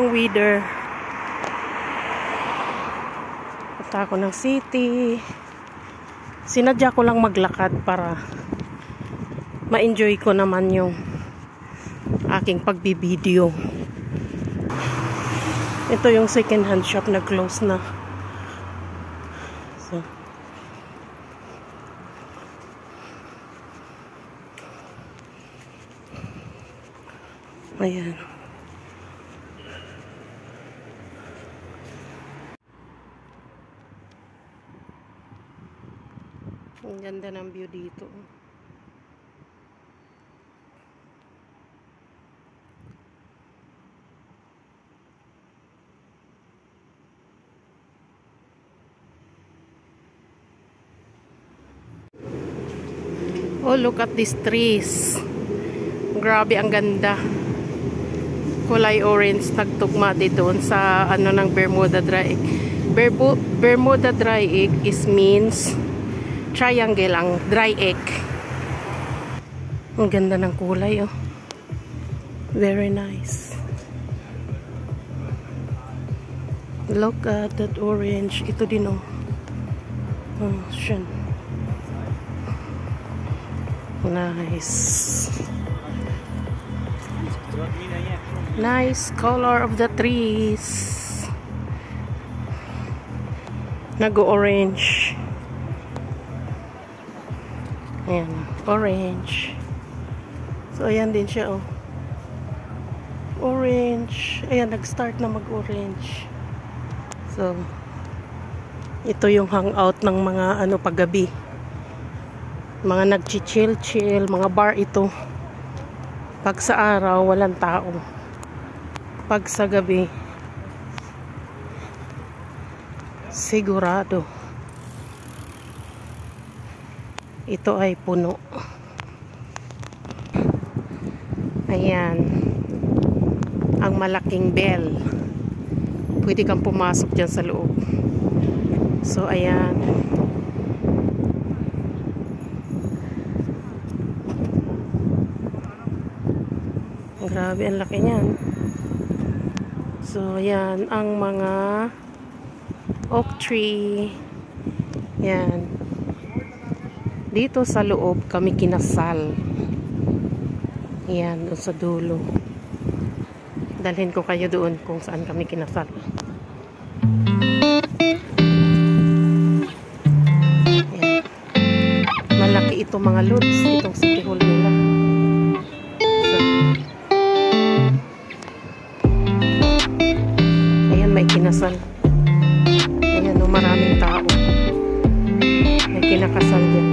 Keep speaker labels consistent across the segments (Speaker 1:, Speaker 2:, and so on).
Speaker 1: magandang weather. Punta ako ng city. Sinadya ko lang maglakad para ma-enjoy ko naman yung aking pagbibideo. Ito yung second hand shop na close na. So, ayan. Ang ganda ng view dito. Oh, look at these trees. Grabe, ang ganda. Kulay orange, nagtugma dito sa ano ng Bermuda Dry Egg. Bermuda Dry Egg means triangle ang dry egg. Ang ganda ng kulay, oh. Very nice. Look at that orange. Ito din, oh. Oh, siyan. Nice. Nice color of the trees. Nag-orange. Ayan, orange. So, ayan din siya, oh. Orange. Ayan, nag-start na mag-orange. So, ito yung hangout ng mga ano paggabi. Mga nag-chill, mga bar ito. Pag sa araw, walang tao. Pag sa gabi, sigurado. Ito ay puno. Ayan. Ang malaking bell. Pwede kang pumasok dyan sa loob. So, ayan. Grabe, ang laki niyan. So, yan ang mga oak tree. Yan. Dito sa loob kami kinasal. Yan, doon sa dulo. Dalhin ko kayo doon kung saan kami kinasal. Yan. Malaki itong mga lots, itong city hall nila. May kinasal. Ayan, no, maraming tao. May kinakasal din.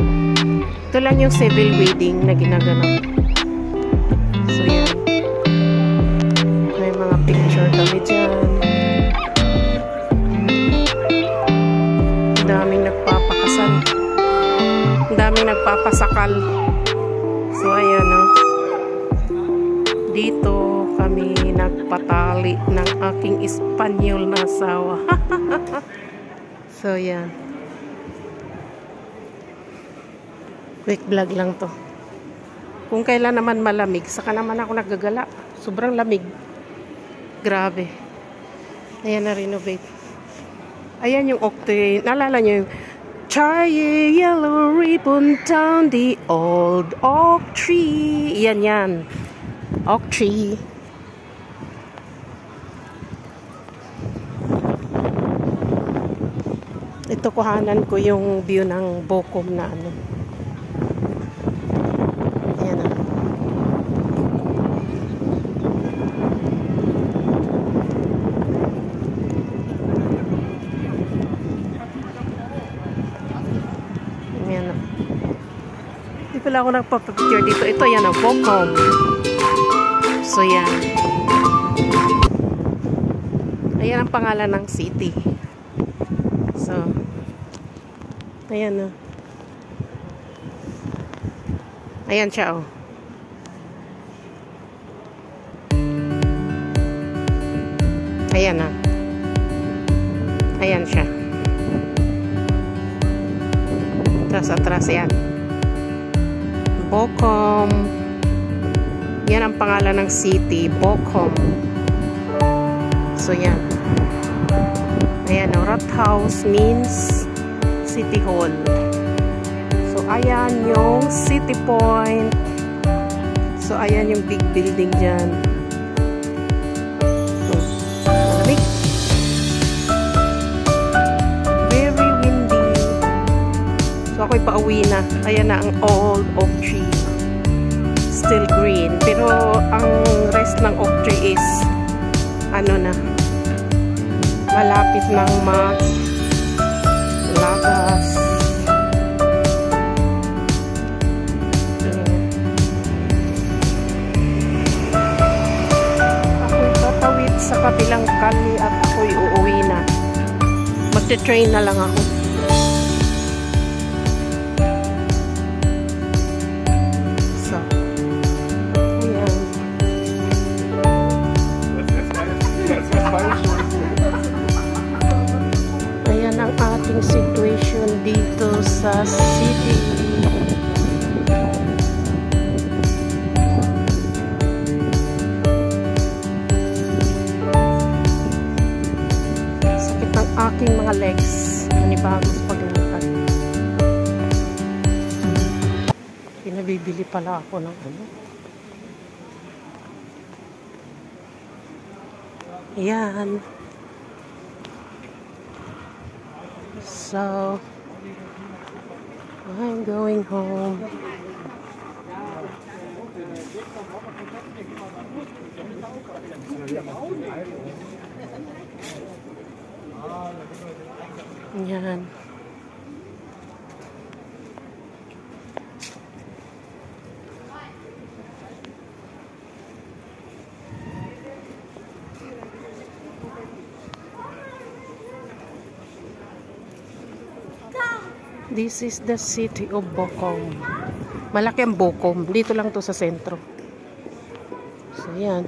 Speaker 1: Ito lang yung civil wedding na ginaganap. So, yan. May mga picture kami dyan. Ang daming nagpapakasal. Ang daming nagpapasakal. So, ayan, no. Dito kami nagpatali ng aking Espanyol na asawa. So, yan. Quick vlog lang to. Kung kailan naman malamig, saka naman ako naggagala. Sobrang lamig. Grabe. Ayan, na-renovate. Ayan yung oak tree. Naalala nyo yung Charlie Yellow Ribbon down the old oak tree. Yan, yan. Oak tree. Ito, kuhanan ko yung view ng Bocom na ano. Ayan, ah. Ayan, ah. Hindi pala ako nagpapapicture dito. Ito, yan ang Bocom. So, yan. Ayan ang pangalan ng city. So, ayan, oh. Ayan siya, oh. Ayan, ah. Ayan siya. Tapos atras, yan. Bocom. Yan ang pangalan ng city, Bocom. So, yan. Ayan, Rathaus means City Hall. So, ayan yung City Point. So, ayan yung big building dyan. So, malamig. Very windy. So, ako'y pauwi na. Ayan na ang old oak tree. Still green. Pero, ang rest ng oak tree is ano na, malapit ng mag-lagas. Ako'y tatawid sa kabilang kali at ako'y uuwi na. Magte-train na lang ako. So, ayan. Ayan ang ating situation dito sa city. Sakit ng aking mga legs. Nanibago sa paglakad. Pinabibili pala ako ng ano. Ayan. So, I'm going home. Ayan. This is the city of Bochum. Malaki ang Bochum. Dito lang to sa sentro. So, yan.